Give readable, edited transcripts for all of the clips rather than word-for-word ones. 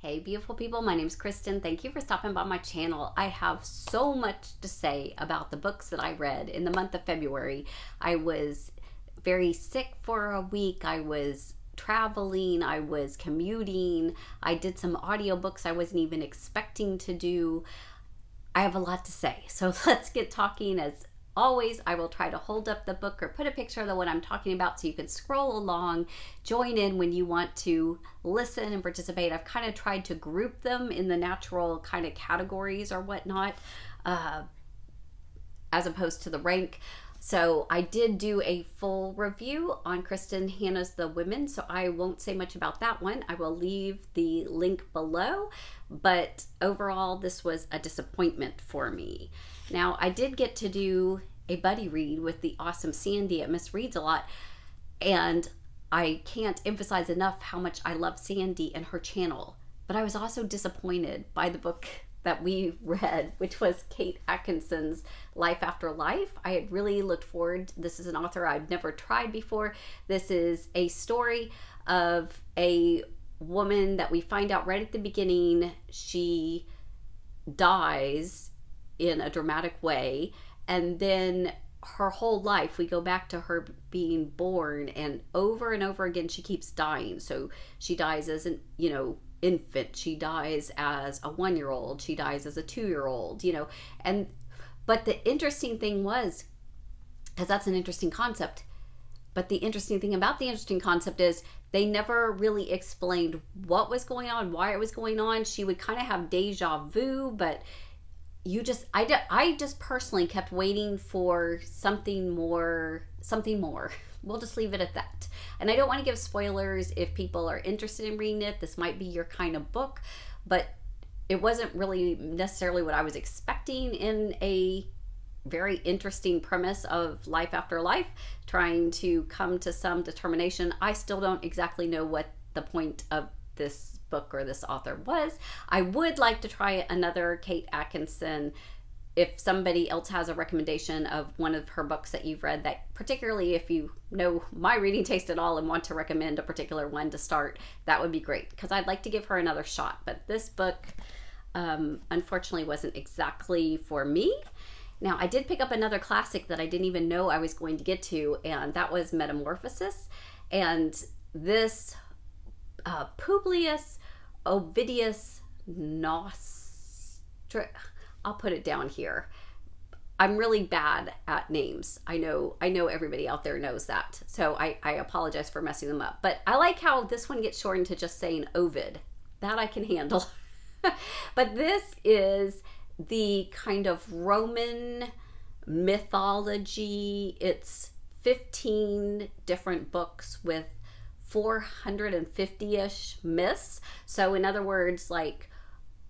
Hey beautiful people, my name is Kristin. Thank you for stopping by my channel. I have so much to say about the books that I read in the month of February. I was very sick for a week. I was traveling, I was commuting, I did some audiobooks I wasn't even expecting to do. I have a lot to say, so let's get talking. As always, I will try to hold up the book or put a picture of the one I'm talking about so you can scroll along, join in when you want to listen and participate. I've kind of tried to group them in the natural kind of categories or whatnot, as opposed to the rank. So I did do a full review on Kristin Hannah's The Women, so I won't say much about that one. I will leave the link below, but overall this was a disappointment for me. Now, I did get to do a buddy read with the awesome Sandy at Miss Reads a Lot, and I can't emphasize enough how much I love Sandy and her channel. But I was also disappointed by the book that we read, which was Kate Atkinson's Life After Life. I had really looked forward. This is an author I'd never tried before. This is a story of a woman that we find out right at the beginning. She dies in a dramatic way, and then her whole life we go back to her being born, and over again she keeps dying. So she dies as an infant, she dies as a 1-year-old, she dies as a 2-year-old, but the interesting thing was, because that's an interesting concept, but the interesting thing about the interesting concept is they never really explained what was going on, why it was going on. She would kind of have deja vu, but I just personally kept waiting for something more. We'll just leave it at that. And I don't want to give spoilers if people are interested in reading it. This might be your kind of book, but it wasn't really necessarily what I was expecting in a very interesting premise of life after life, trying to come to some determination. I still don't exactly know what the point of this book or this author was. I would like to try another Kate Atkinson. If somebody else has a recommendation of one of her books that you've read, that particularly if you know my reading taste at all and want to recommend a particular one to start, that would be great, because I'd like to give her another shot. But this book unfortunately wasn't exactly for me. Now, I did pick up another classic that I didn't even know I was going to get to, and that was Metamorphosis. And this Publius, Ovidius, I'll put it down here. I'm really bad at names. I know everybody out there knows that. So I apologize for messing them up. But I like how this one gets shortened to just saying Ovid. That I can handle. But this is the kind of Roman mythology. It's 15 different books with 450-ish myths. So in other words, like,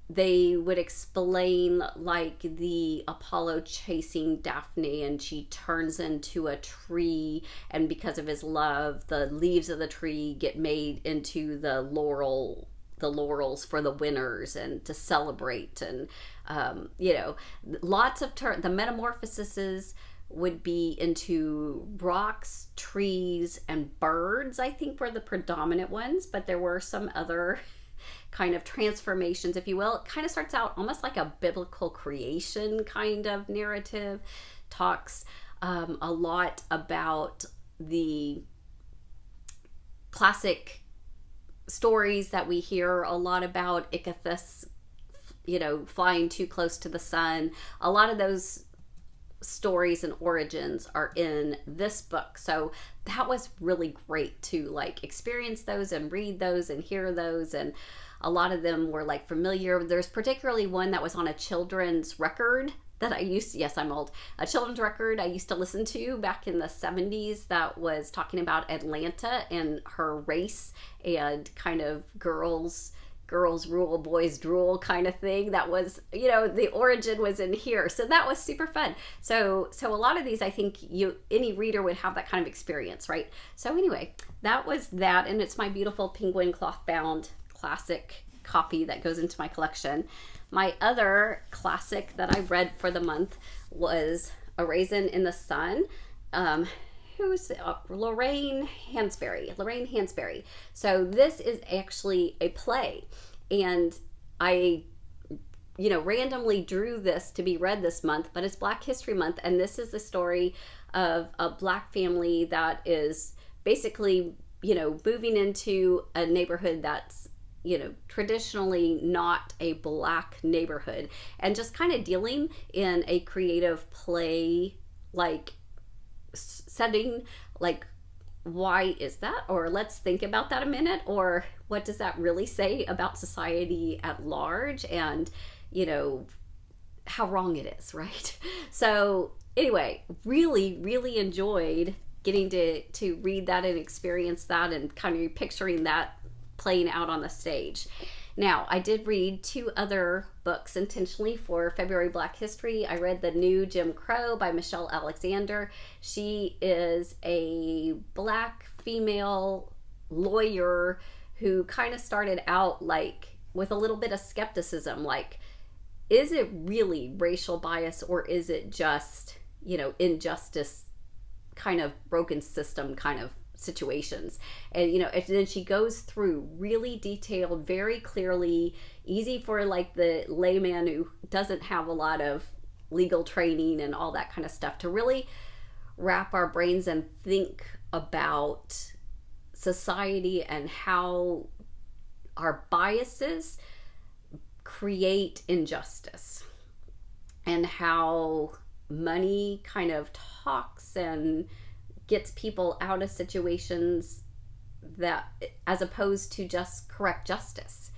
they would explain like the Apollo chasing Daphne and she turns into a tree, and because of his love, the leaves of the tree get made into the laurels for the winners and to celebrate. And lots of the metamorphoses would be into rocks, trees, and birds, I think, were the predominant ones, but there were some other kind of transformations, if you will. It kind of starts out almost like a biblical creation kind of narrative, talks a lot about the classic stories that we hear a lot about, Ichthus, flying too close to the sun. A lot of those stories and origins are in this book, so that was really great to like experience those and read those and hear those. And a lot of them were like familiar. There's particularly one that was on a children's record that yes, I'm old, a children's record I used to listen to back in the 70s that was talking about Atlanta and her race and kind of girls rule, boys drool kind of thing. That was, the origin was in here. So that was super fun. So a lot of these, I think any reader would have that kind of experience, right? So anyway, that was that. And it's my beautiful penguin cloth bound classic copy that goes into my collection. My other classic that I read for the month was A Raisin in the Sun. Who's Lorraine Hansberry. So this is actually a play, And I, randomly drew this to be read this month, but it's Black History Month, and this is the story of a Black family that is basically, moving into a neighborhood that's, traditionally not a Black neighborhood, and just kind of dealing in a creative play, like, setting, like, why is that? Or let's think about that a minute. Or what does that really say about society at large? And, how wrong it is, right? So anyway, really, really enjoyed getting to read that and experience that and kind of picturing that playing out on the stage. Now, I did read 2 other books intentionally for February Black History. I read The New Jim Crow by Michelle Alexander. She is a Black female lawyer who kind of started out like with a little bit of skepticism, like, is it really racial bias, or is it just, injustice, kind of broken system kind of situations? And and then she goes through really detailed, very clearly, easy for like the layman who doesn't have a lot of legal training and all that kind of stuff, to really wrap our brains and think about society and how our biases create injustice, and how money kind of talks and gets people out of situations that, as opposed to just correct justice.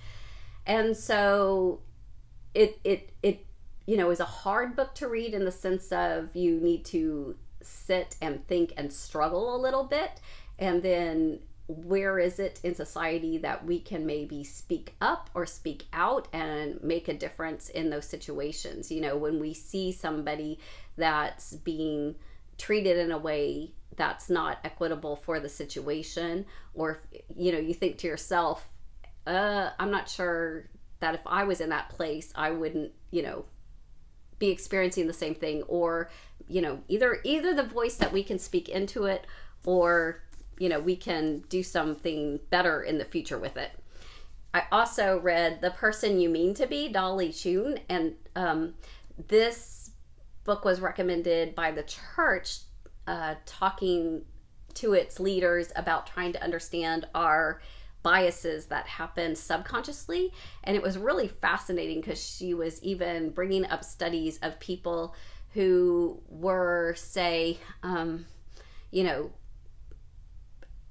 And so it is a hard book to read in the sense of you need to sit and think and struggle a little bit, and then where is it in society that we can maybe speak up or speak out and make a difference in those situations. When we see somebody that's being treated in a way that's not equitable for the situation, or you think to yourself, I'm not sure that if I was in that place I wouldn't be experiencing the same thing, or either the voice that we can speak into it, or we can do something better in the future with it. I also read The Person You Mean to Be, Dolly Chugh, and this book was recommended by the church, talking to its leaders about trying to understand our biases that happen subconsciously. And it was really fascinating because she was even bringing up studies of people who were, say,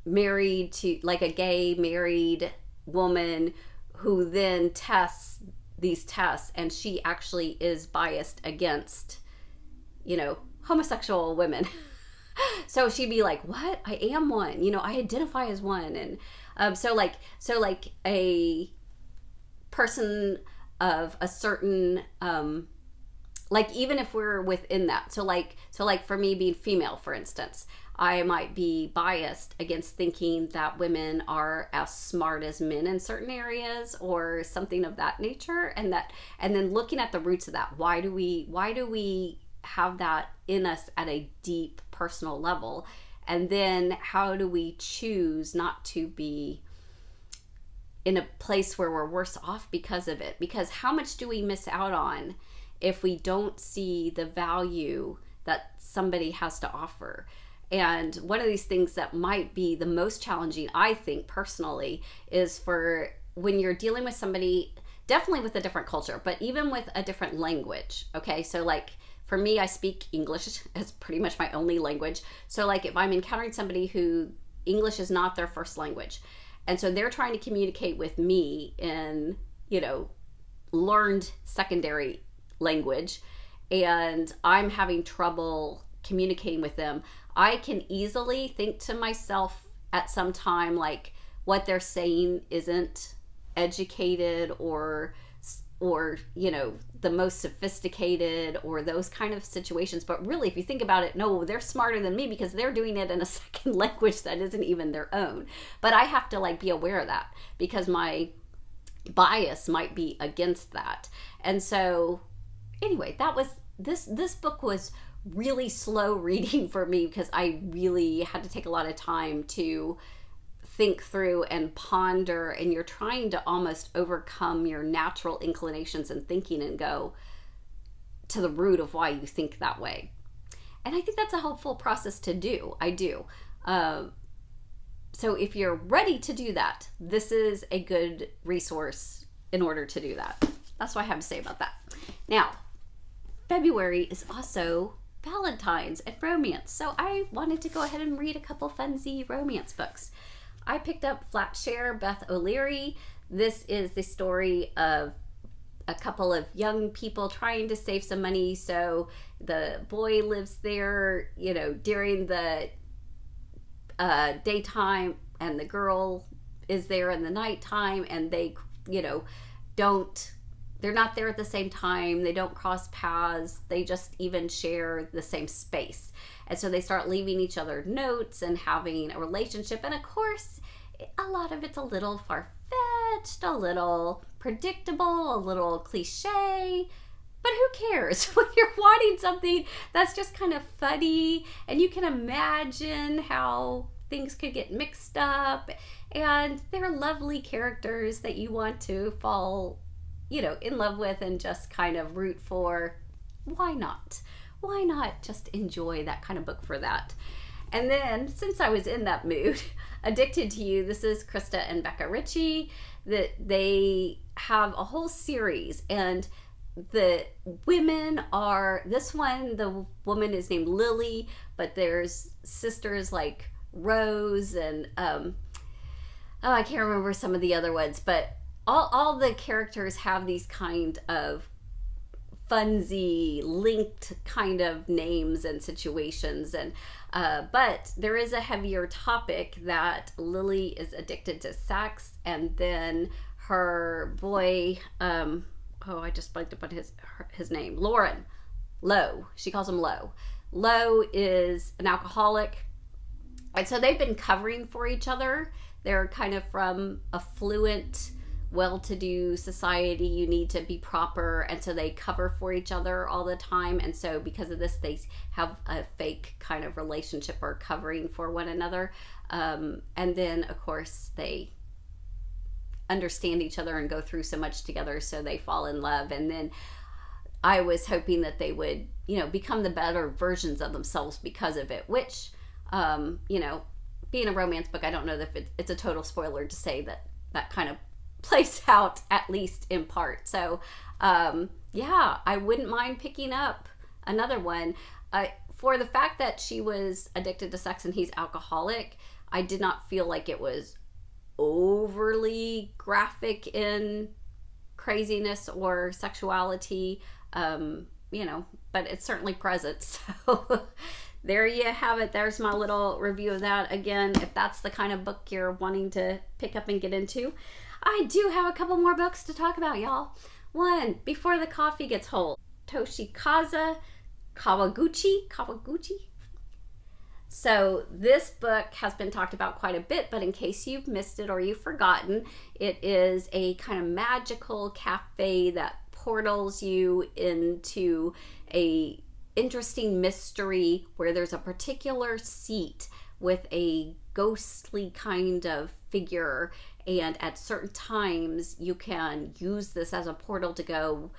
married to, like, a gay married woman who then tests these tests, and she actually is biased against homosexual women. So she'd be like, what? I am one, I identify as one. And so a person of a certain like, even if we're within that, so like for me being female, for instance, I might be biased against thinking that women are as smart as men in certain areas, or something of that nature, and then looking at the roots of that. Why do we have that in us at a deep personal level? And then how do we choose not to be in a place where we're worse off because of it? Because how much do we miss out on if we don't see the value that somebody has to offer? And one of these things that might be the most challenging, I think personally, is for when you're dealing with somebody, definitely with a different culture, but even with a different language. Okay, so like for me, I speak English as pretty much my only language. So like if I'm encountering somebody who English is not their first language, and so they're trying to communicate with me in, learned secondary language, and I'm having trouble communicating with them, I can easily think to myself at some time, like, what they're saying isn't educated or the most sophisticated, or those kind of situations. But really, if you think about it, no, they're smarter than me because they're doing it in a second language that isn't even their own. But I have to be aware of that, because my bias might be against that. And so anyway, that was this book was really slow reading for me, because I really had to take a lot of time to think through and ponder, and you're trying to almost overcome your natural inclinations and thinking and go to the root of why you think that way. And I think that's a helpful process to do. I do. So if you're ready to do that, this is a good resource in order to do that. That's what I have to say about that. Now, February is also Valentine's and romance. So I wanted to go ahead and read a couple funsy romance books. I picked up Flatshare Beth OLeary. This is the story of a couple of young people trying to save some money. So the boy lives there, during the daytime, and the girl is there in the nighttime, and they, they're not there at the same time. They don't cross paths. They just even share the same space. And so they start leaving each other notes and having a relationship. And of course, a lot of it's a little far-fetched, a little predictable, a little cliche. But who cares when you're wanting something that's just kind of funny, and you can imagine how things could get mixed up, and they're lovely characters that you want to fall, in love with and just kind of root for. Why not? Why not just enjoy that kind of book for that? And then, since I was in that mood, Addicted to You, this is Krista and Becca Richie, that they have a whole series, and the women are, this one, the woman is named Lily, but there's sisters like Rose and I can't remember some of the other ones, but all the characters have these kind of funsy linked kind of names and situations, and but there is a heavier topic that Lily is addicted to sex, and then her boy, I just blanked upon his name, Lowe. She calls him Lowe. Lowe is an alcoholic, and so they've been covering for each other. They're kind of from affluent, well-to-do society. You need to be proper, and so they cover for each other all the time. And so because of this, they have a fake kind of relationship or covering for one another. And then, of course, they understand each other and go through so much together, so they fall in love. And then I was hoping that they would, become the better versions of themselves because of it, which, being a romance book, I don't know that it's a total spoiler to say that kind of plays out, at least in part. So, I wouldn't mind picking up another one. For the fact that she was addicted to sex and he's alcoholic, I did not feel like it was overly graphic in craziness or sexuality, but it's certainly present. So there you have it. There's my little review of that. Again, if that's the kind of book you're wanting to pick up and get into, I do have a couple more books to talk about, y'all. One, Before the Coffee Gets Cold, Toshikazu Kawaguchi. So this book has been talked about quite a bit, but in case you've missed it or you've forgotten, it is a kind of magical cafe that portals you into a interesting mystery where there's a particular seat with a ghostly kind of figure, and at certain times you can use this as a portal to go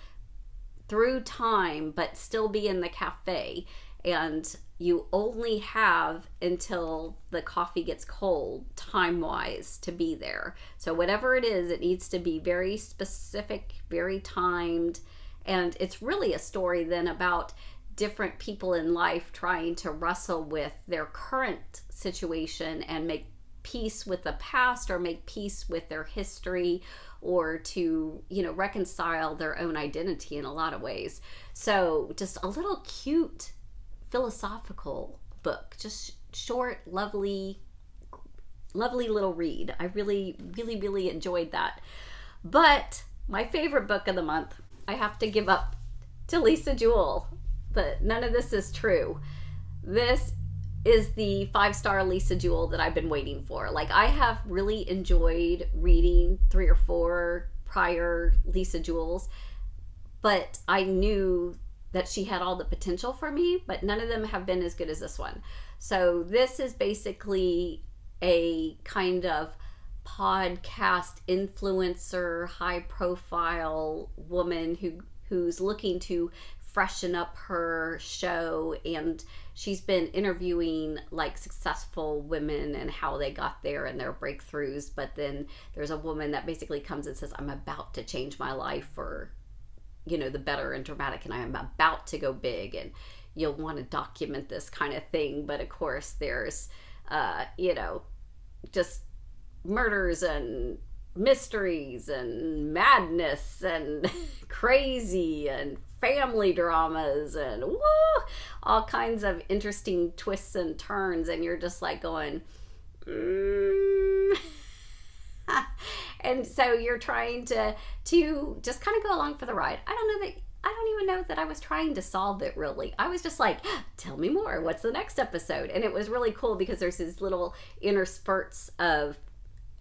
through time but still be in the cafe, and you only have until the coffee gets cold time-wise to be there. So whatever it is, it needs to be very specific, very timed, and it's really a story then about different people in life trying to wrestle with their current situation and make peace with the past or make peace with their history, or to, reconcile their own identity in a lot of ways. So just a little cute philosophical book, just short, lovely little read. I really, really, really enjoyed that. But my favorite book of the month, I have to give up to Lisa Jewell. But none of this is true. This is the 5-star Lisa Jewell that I've been waiting for. Like, I have really enjoyed reading 3 or 4 prior Lisa Jewells, but I knew that she had all the potential for me, but none of them have been as good as this one. So this is basically a kind of podcast influencer, high profile woman who's looking to freshen up her show, and she's been interviewing like successful women and how they got there and their breakthroughs. But then there's a woman that basically comes and says, I'm about to change my life for, you know, the better and dramatic, and I am about to go big, and you'll want to document this kind of thing. But of course there's you know, just murders and mysteries and madness and crazy and family dramas and woo, all kinds of interesting twists and turns, and you're just like going and so you're trying to just kind of go along for the ride. I don't even know that I was trying to solve it, really. I was just like, tell me more, what's the next episode? And it was really cool because there's these little interspurts of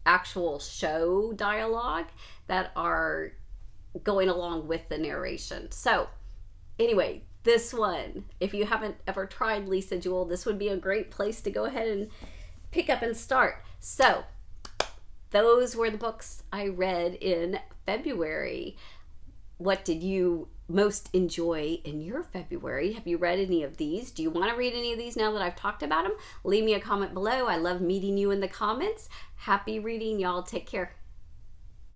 actual show dialogue that are going along with the narration. So anyway, this one, if you haven't ever tried Lisa Jewell, this would be a great place to go ahead and pick up and start. So those were the books I read in February. What did you most enjoy in your February? Have you read any of these? Do you want to read any of these now that I've talked about them? Leave me a comment below. I love meeting you in the comments. Happy reading, y'all. Take care.